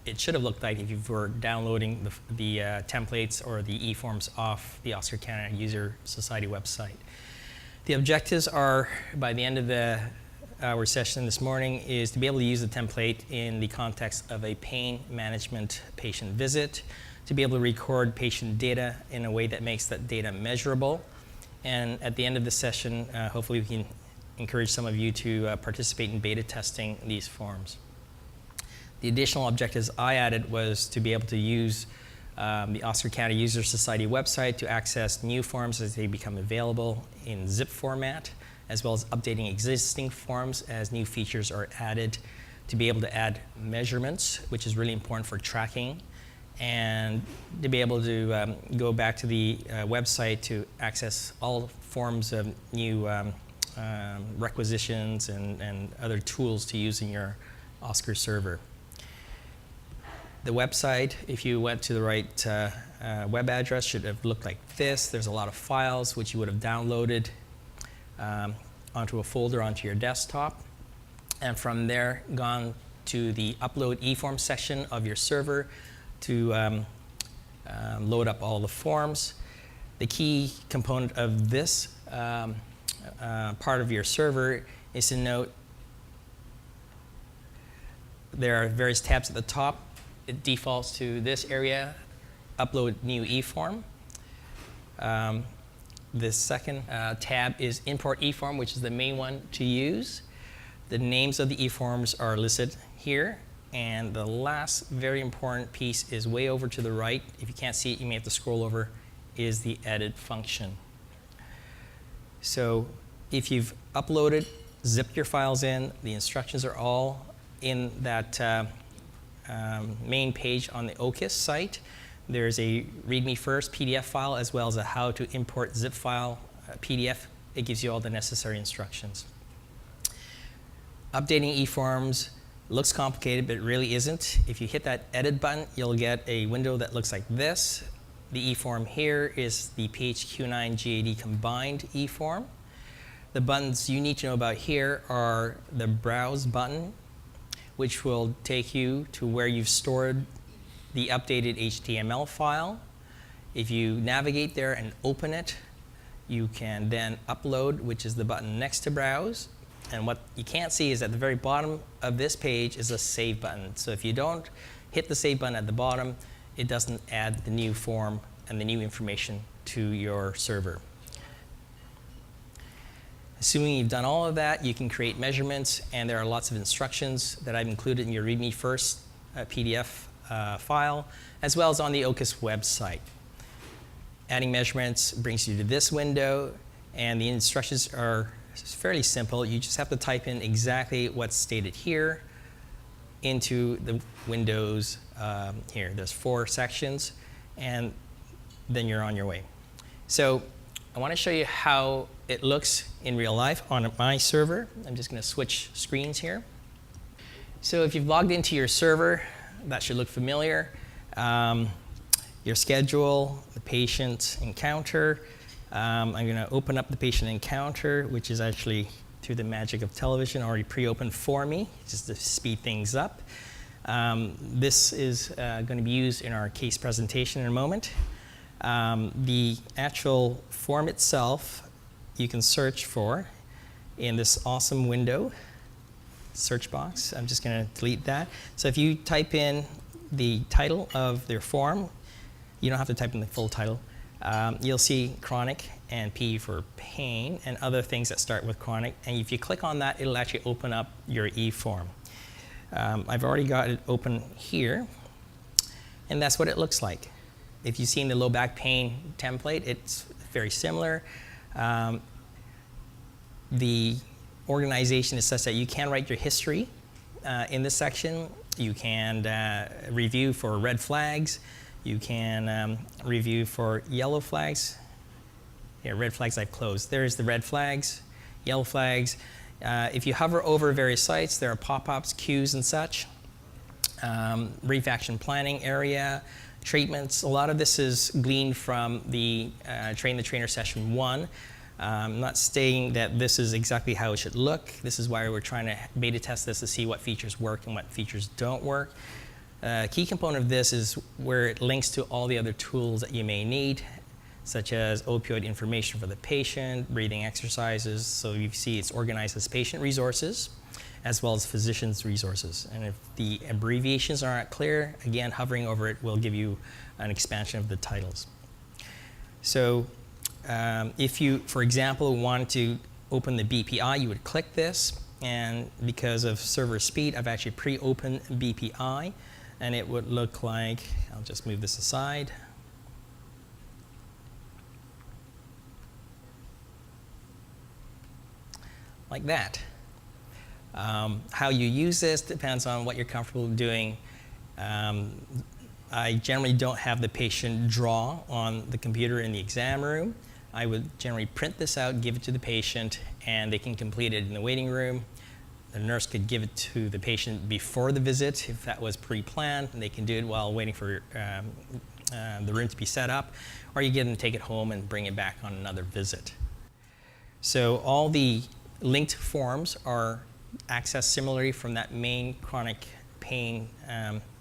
it should have looked like if you were downloading the templates or the e-forms off the Oscar Canada User Society website. The objectives are, by the end of our session this morning, is to be able to use the template in the context of a pain management patient visit, to be able to record patient data in a way that makes that data measurable. And at the end of the session, hopefully we can encourage some of you to participate in beta testing these forms. The additional objectives I added was to be able to use the Oscar Canada User Society website to access new forms as they become available in zip format, as well as updating existing forms as new features are added, to be able to add measurements, which is really important for tracking, and to be able to go back to the website to access all forms of new requisitions and other tools to use in your Oscar server. The website, if you went to the right web address, should have looked like this. There's a lot of files which you would have downloaded onto a folder onto your desktop, and from there gone to the upload eForm section of your server to load up all the forms. The key component of this part of your server is to note there are various tabs at the top. It defaults to this area, upload new eForm. The second tab is import eForm, which is the main one to use. The names of the eForms are listed here. And the last very important piece is way over to the right. If you can't see it, you may have to scroll over, is the edit function. So if you've uploaded, zipped your files in, the instructions are all in that main page on the OCIS site. There's a README first PDF file as well as a how to import zip file PDF. It gives you all the necessary instructions. Updating eForms looks complicated, but it really isn't. If you hit that edit button, you'll get a window that looks like this. The eForm here is the PHQ-9 GAD combined eForm. The buttons you need to know about here are the Browse button, which will take you to where you've stored the updated HTML file. If you navigate there and open it, you can then upload, which is the button next to Browse. And what you can't see is at the very bottom of this page is a Save button. So if you don't hit the Save button at the bottom, it doesn't add the new form and the new information to your server. Assuming you've done all of that, you can create measurements, and there are lots of instructions that I've included in your README first PDF file, as well as on the OCIS website. Adding measurements brings you to this window, and the instructions are fairly simple. You just have to type in exactly what's stated here into the windows here. There's 4 sections, and then you're on your way. So I want to show you how it looks in real life on my server. I'm just going to switch screens here. So if you've logged into your server, that should look familiar. Your schedule, the patient encounter. I'm going to open up the patient encounter, which is actually, through the magic of television, already pre-opened for me, just to speed things up. This is going to be used in our case presentation in a moment. The actual form itself, you can search for in this awesome window, search box. I'm just going to delete that. So if you type in the title of their form, you don't have to type in the full title. You'll see chronic and P for pain and other things that start with chronic. And if you click on that, it'll actually open up your eForm. I've already got it open here, and that's what it looks like. If you've seen the low back pain template, it's very similar. The organization is such that you can write your history in this section. You can review for red flags. You can review for yellow flags. Here, red flags I've closed. There's the red flags, yellow flags. If you hover over various sites, there are pop-ups, cues, and such. Brief action planning area, treatments. A lot of this is gleaned from the Train the Trainer session 1. I'm not stating that this is exactly how it should look. This is why we're trying to beta test this to see what features work and what features don't work. A key component of this is where it links to all the other tools that you may need, such as opioid information for the patient, breathing exercises. So you see it's organized as patient resources as well as physician's resources. And if the abbreviations aren't clear, again, hovering over it will give you an expansion of the titles. So if you, for example, want to open the BPI, you would click this, and because of server speed, I've actually pre-opened BPI, and it would look like, I'll just move this aside. Like that. How you use this depends on what you're comfortable doing. I generally don't have the patient draw on the computer in the exam room. I would generally print this out, give it to the patient, and they can complete it in the waiting room. The nurse could give it to the patient before the visit if that was pre-planned, and they can do it while waiting for the room to be set up, or you get them to take it home and bring it back on another visit. So all the linked forms are accessed similarly from that main chronic pain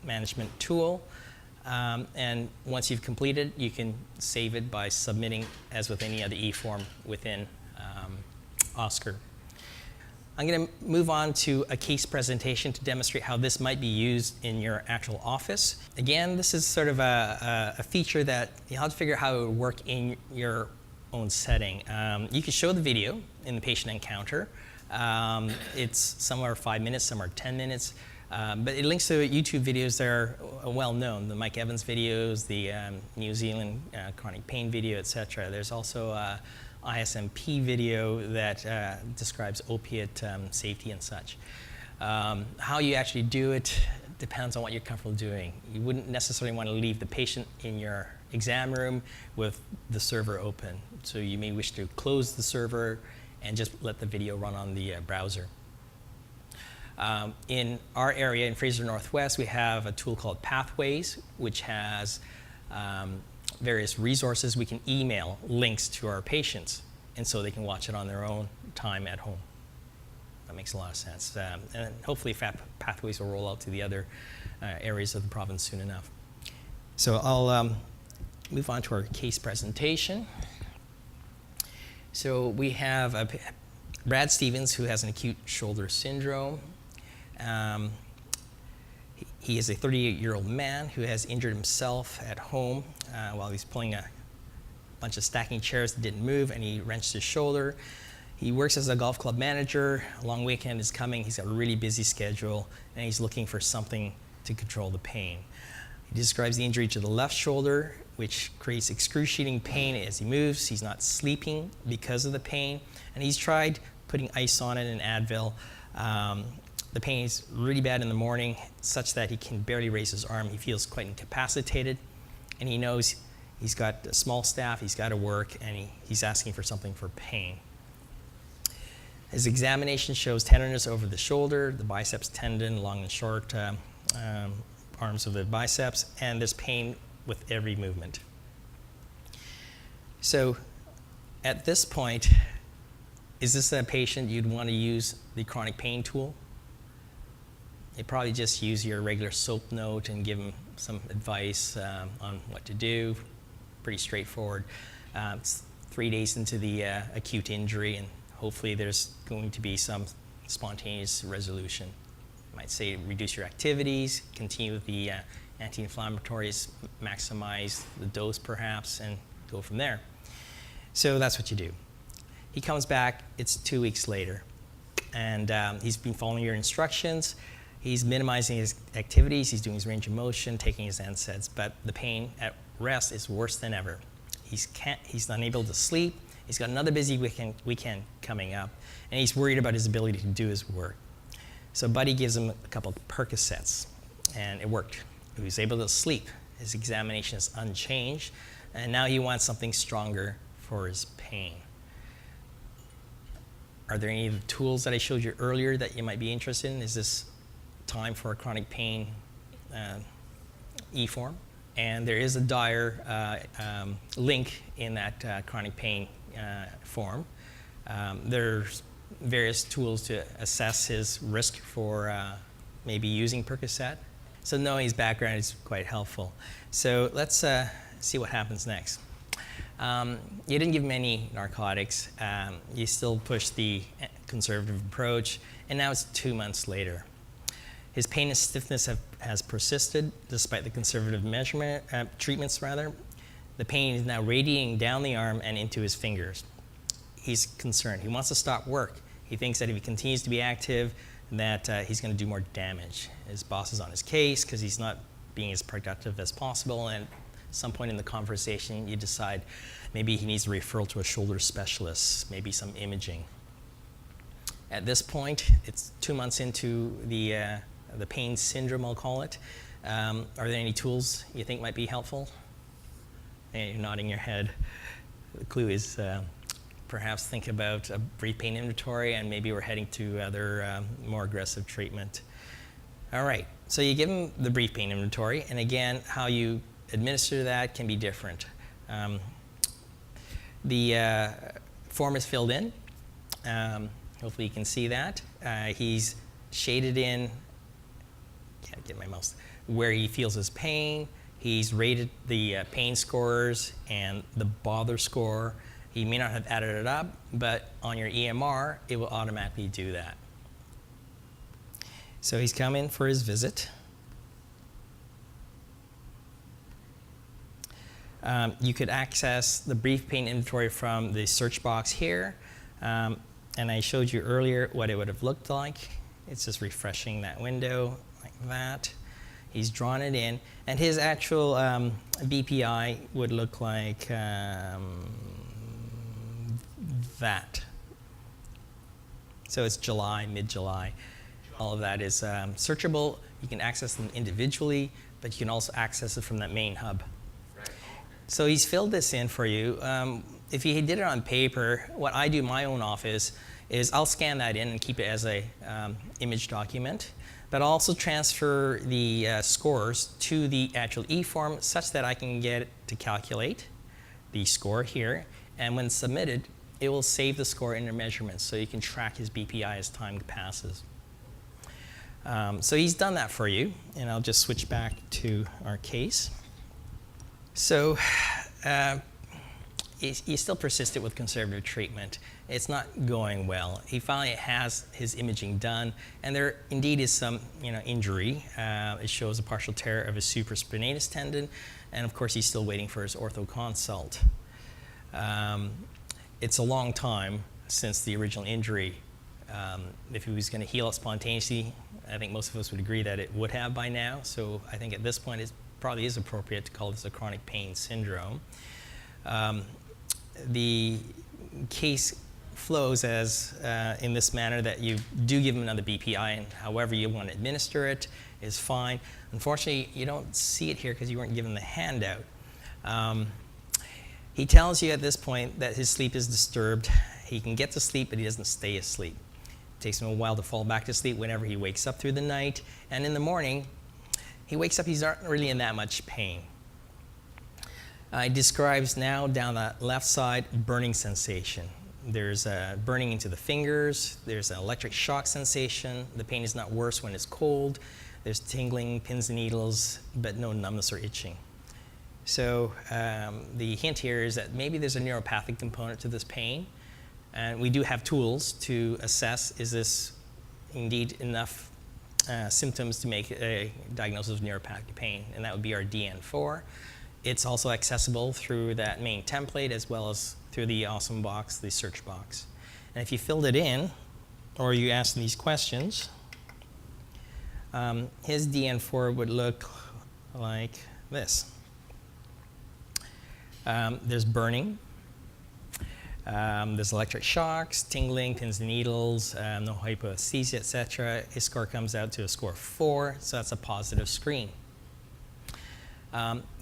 management tool. And once you've completed, you can save it by submitting as with any other e-form within OSCAR. I'm going to move on to a case presentation to demonstrate how this might be used in your actual office. Again, this is sort of a feature that you'll have to figure out how it would work in your own setting. You can show the video in the patient encounter. It's some are 5 minutes, some are 10 minutes, but it links to YouTube videos that are well known, the Mike Evans videos, the New Zealand chronic pain video, etc. There's also ISMP video that describes opiate safety and such. How you actually do it depends on what you're comfortable doing. You wouldn't necessarily want to leave the patient in your exam room with the server open. So you may wish to close the server and just let the video run on the browser. In our area, in Fraser Northwest, we have a tool called Pathways, which has various resources. We can email links to our patients, and so they can watch it on their own time at home. That makes a lot of sense. And hopefully Pathways will roll out to the other areas of the province soon enough. So I'll move on to our case presentation. So we have Brad Stevens, who has an acute shoulder syndrome. He is a 38-year-old man who has injured himself at home while he's pulling a bunch of stacking chairs that didn't move, and he wrenched his shoulder. He works as a golf club manager. A long weekend is coming. He's got a really busy schedule, and he's looking for something to control the pain. He describes the injury to the left shoulder, which creates excruciating pain as he moves. He's not sleeping because of the pain, and he's tried putting ice on it and Advil. The pain is really bad in the morning, such that he can barely raise his arm. He feels quite incapacitated, and he knows he's got a small staff, he's got to work, and he's asking for something for pain. His examination shows tenderness over the shoulder, the biceps tendon, long and short arms of the biceps, and there's pain with every movement. So at this point, is this a patient you'd want to use the chronic pain tool? You probably just use your regular SOAP note and give them some advice on what to do. Pretty straightforward. It's 3 days into the acute injury, and hopefully there's going to be some spontaneous resolution. You might say reduce your activities, continue with the anti-inflammatories, maximize the dose perhaps, and go from there. So that's what you do. He comes back, it's 2 weeks later, and he's been following your instructions. He's minimizing his activities, he's doing his range of motion, taking his NSAIDs, but the pain at rest is worse than ever. He's unable to sleep, he's got another busy weekend coming up, and he's worried about his ability to do his work. So Buddy gives him a couple of Percocets, and it worked. He was able to sleep. His examination is unchanged, and now he wants something stronger for his pain. Are there any of the tools that I showed you earlier that you might be interested in? Is this time for a chronic pain e-form? And there is a dire link in that chronic pain form. There's various tools to assess his risk for maybe using Percocet. So knowing his background is quite helpful. So let's see what happens next. You didn't give him any narcotics. You still pushed the conservative approach, and now it's 2 months later. His pain and stiffness has persisted despite the conservative treatments. The pain is now radiating down the arm and into his fingers. He's concerned. He wants to stop work. He thinks that if he continues to be active, that he's going to do more damage. His boss is on his case because he's not being as productive as possible, and at some point in the conversation, you decide maybe he needs a referral to a shoulder specialist, maybe some imaging. At this point, it's 2 months into the pain syndrome, I'll call it. Are there any tools you think might be helpful? And you're nodding your head. The clue is perhaps think about a brief pain inventory, and maybe we're heading to other more aggressive treatment. All right, so you give him the brief pain inventory, and again, how you administer that can be different. The form is filled in. Hopefully you can see that. He's shaded in, can't get my mouse, where he feels his pain. He's rated the pain scores and the bother score. He may not have added it up, but on your EMR, it will automatically do that. So he's come in for his visit. You could access the brief pain inventory from the search box here. And I showed you earlier what it would have looked like. It's just refreshing that window like that. He's drawn it in, and his actual BPI would look like that. So it's July, mid-July. All of that is searchable. You can access them individually, but you can also access it from that main hub. So he's filled this in for you. If he did it on paper, what I do in my own office is I'll scan that in and keep it as a image document, but I'll also transfer the scores to the actual e-form such that I can get it to calculate the score here, and when submitted, it will save the score in your measurements so you can track his BPI as time passes. So he's done that for you, and I'll just switch back to our case. So he still persisted with conservative treatment. It's not going well. He finally has his imaging done, and there indeed is some injury. It shows a partial tear of his supraspinatus tendon, and of course he's still waiting for his ortho consult. It's a long time since the original injury. If he was going to heal it spontaneously, I think most of us would agree that it would have by now. So I think at this point it probably is appropriate to call this a chronic pain syndrome. The case flows as in this manner that you do give him another BPI, and however you want to administer it is fine. Unfortunately, you don't see it here because you weren't given the handout. He tells you at this point that his sleep is disturbed. He can get to sleep, but he doesn't stay asleep. It takes him a while to fall back to sleep whenever he wakes up through the night, and in the morning, he wakes up, he's not really in that much pain. He describes now down the left side burning sensation. There's burning into the fingers. There's an electric shock sensation. The pain is not worse when it's cold. There's tingling, pins and needles, but no numbness or itching. So the hint here is that maybe there's a neuropathic component to this pain. And we do have tools to assess, is this indeed enough symptoms to make a diagnosis of neuropathic pain, and that would be our DN4. It's also accessible through that main template as well as through the awesome box, the search box. And if you filled it in, or you asked these questions, his DN4 would look like this. There's burning, there's electric shocks, tingling, pins and needles, no hypoesthesia, etc. His score comes out to a score of 4, so that's a positive screen.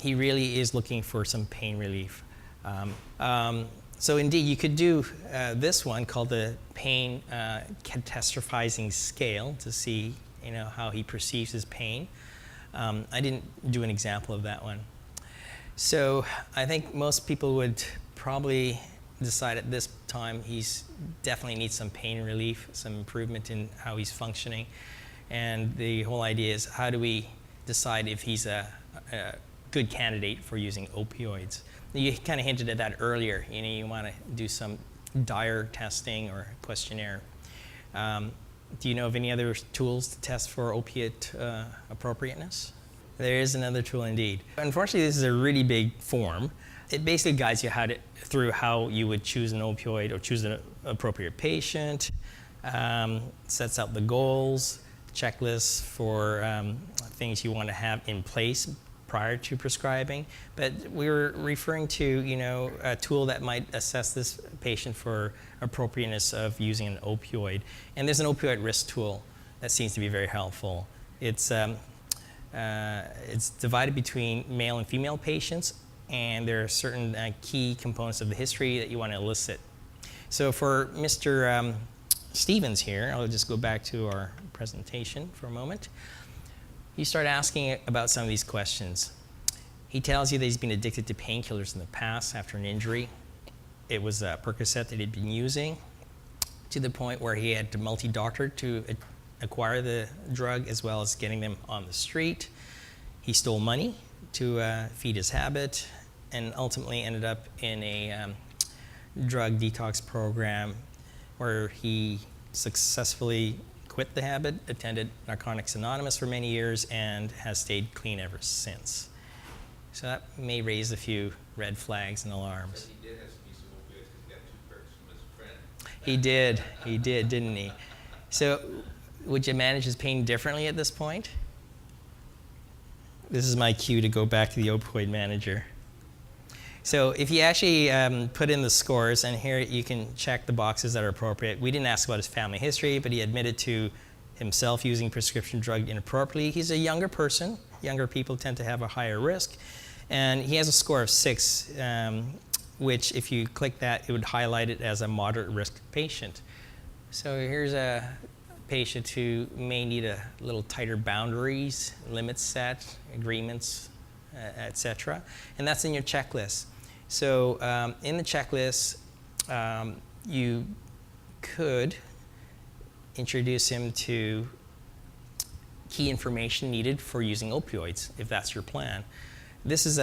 He really is looking for some pain relief. So indeed, you could do this one called the pain catastrophizing scale to see how he perceives his pain. I didn't do an example of that one. So I think most people would probably decide at this time he's definitely needs some pain relief, some improvement in how he's functioning. And the whole idea is, how do we decide if he's a good candidate for using opioids. You kind of hinted at that earlier. You want to do some Dyer testing or questionnaire. Do you know of any other tools to test for opiate appropriateness? There is another tool indeed. Unfortunately, this is a really big form. It basically guides you through how you would choose an opioid or choose an appropriate patient, sets out the goals, checklists for things you want to have in place prior to prescribing. But we were referring to, a tool that might assess this patient for appropriateness of using an opioid. And there's an opioid risk tool that seems to be very helpful. It's divided between male and female patients, and there are certain key components of the history that you want to elicit. So for Mr. Stevens here, I'll just go back to our presentation for a moment. You start asking about some of these questions. He tells you that he's been addicted to painkillers in the past after an injury. It was Percocet that he'd been using, to the point where he had to multi-doctor to acquire the drug, as well as getting them on the street. He stole money to feed his habit, and ultimately ended up in a drug detox program where he successfully quit the habit, attended Narcotics Anonymous for many years, and has stayed clean ever since. So that may raise a few red flags and alarms. He did have some use of opioids because he got 2 perks from his friend. He did, didn't he? So would you manage his pain differently at this point? This is my cue to go back to the opioid manager. So if you actually put in the scores, and here you can check the boxes that are appropriate. We didn't ask about his family history, but he admitted to himself using prescription drug inappropriately. He's a younger person. Younger people tend to have a higher risk. And he has a score of 6, which if you click that, it would highlight it as a moderate risk patient. So here's a patient who may need a little tighter boundaries, limits set, agreements, etc. And that's in your checklist. So in the checklist, you could introduce him to key information needed for using opioids, if that's your plan. This is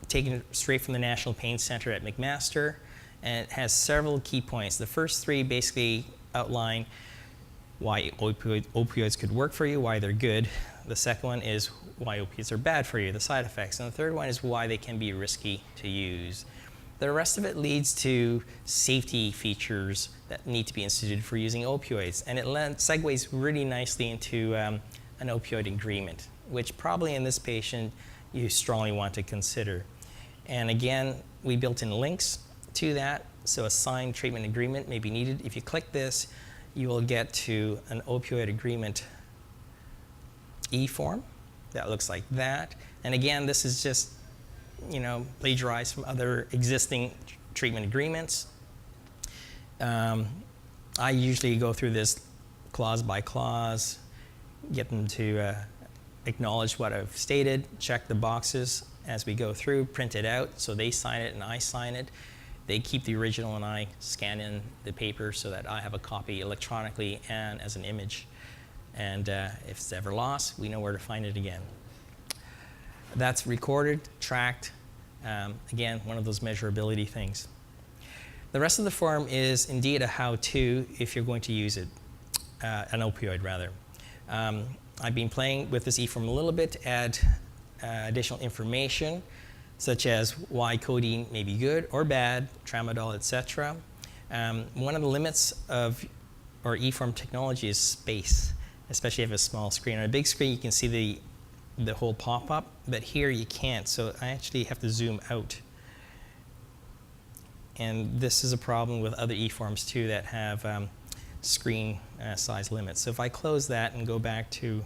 taken straight from the National Pain Center at McMaster, and it has several key points. The first 3 basically outline why opioids could work for you, why they're good. The second one is why opiates are bad for you, the side effects. And the third one is why they can be risky to use. The rest of it leads to safety features that need to be instituted for using opioids. And it segues really nicely into an opioid agreement, which probably in this patient you strongly want to consider. And again, we built in links to that, so a signed treatment agreement may be needed. If you click this, you will get to an opioid agreement e-form that looks like that. And again, this is just, plagiarized from other existing treatment agreements. I usually go through this clause by clause, get them to acknowledge what I've stated, check the boxes as we go through, print it out, so they sign it and I sign it. They keep the original and I scan in the paper so that I have a copy electronically and as an image. And if it's ever lost, we know where to find it again. That's recorded, tracked, again, one of those measurability things. The rest of the form is indeed a how-to if you're going to use it, an opioid rather. I've been playing with this e-form a little bit to add additional information, such as why codeine may be good or bad, tramadol, etc. One of the limits of our e-form technology is space, especially if you have a small screen. On a big screen, you can see the whole pop-up, but here you can't, so I actually have to zoom out. And this is a problem with other e-forms too that have screen size limits. So if I close that and go back to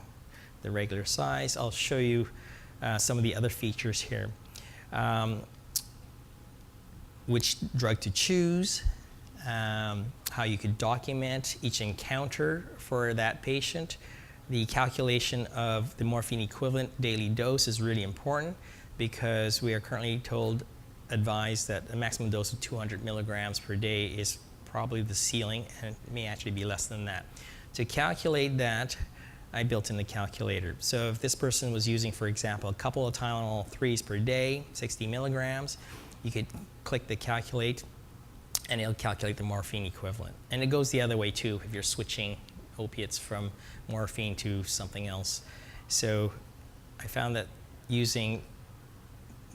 the regular size, I'll show you some of the other features here. Which drug to choose, how you could document each encounter for that patient. The calculation of the morphine equivalent daily dose is really important because we are currently advised that a maximum dose of 200 milligrams per day is probably the ceiling, and it may actually be less than that. To calculate that, I built in the calculator. So if this person was using, for example, a couple of Tylenol 3s per day, 60 milligrams, you could click the calculate, and it'll calculate the morphine equivalent. And it goes the other way too if you're switching opiates from morphine to something else. So I found that using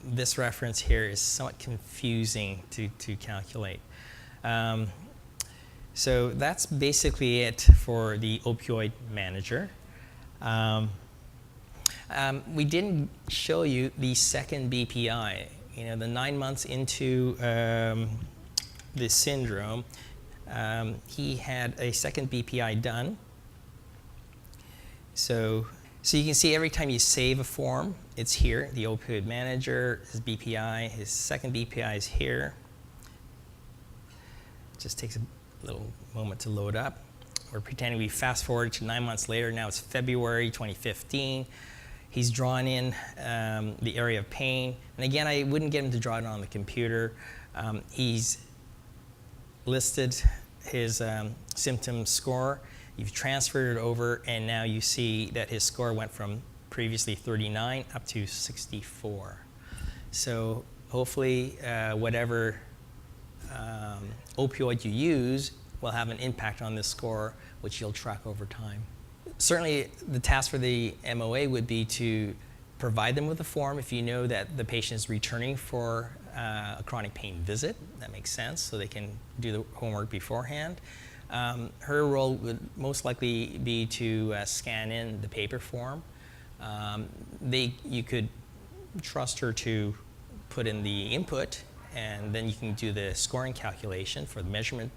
this reference here is somewhat confusing to calculate. So that's basically it for the opioid manager. We didn't show you the second BPI. You know, the 9 months into the syndrome, he had a second BPI done. So you can see every time you save a form, it's here. The opioid manager, his BPI, his second BPI is here. It just takes a little moment to load up. We're pretending we fast forward to 9 months later. Now it's February 2015. He's drawn in the area of pain. And again, I wouldn't get him to draw it on the computer. He's listed his symptom score. You've transferred it over, and now you see that his score went from previously 39 up to 64. So hopefully whatever opioid you use will have an impact on this score, which you'll track over time. Certainly the task for the MOA would be to provide them with a form if you know that the patient is returning for a chronic pain visit. That makes sense, so they can do the homework beforehand. Her role would most likely be to scan in the paper form. You could trust her to put in the input, and then you can do the scoring calculation for the measurement.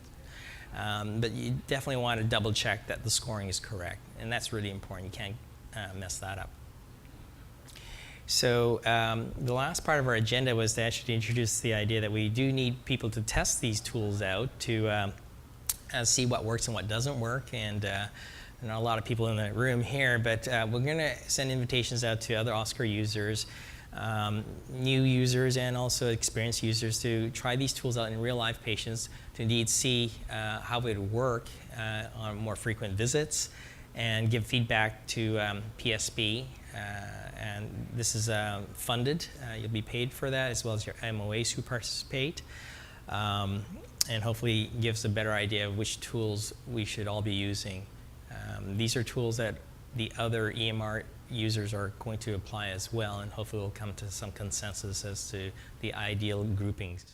But you definitely want to double check that the scoring is correct, and that's really important. You can't mess that up. So the last part of our agenda was to actually introduce the idea that we do need people to test these tools out to see what works and what doesn't work. And not a lot of people in the room here, but we're going to send invitations out to other Oscar users, new users, and also experienced users to try these tools out in real life patients to indeed see how it would work on more frequent visits and give feedback to PSB. And this is funded. You'll be paid for that, as well as your MOAs who participate. And hopefully gives a better idea of which tools we should all be using. These are tools that the other EMR users are going to apply as well, and hopefully we'll come to some consensus as to the ideal groupings.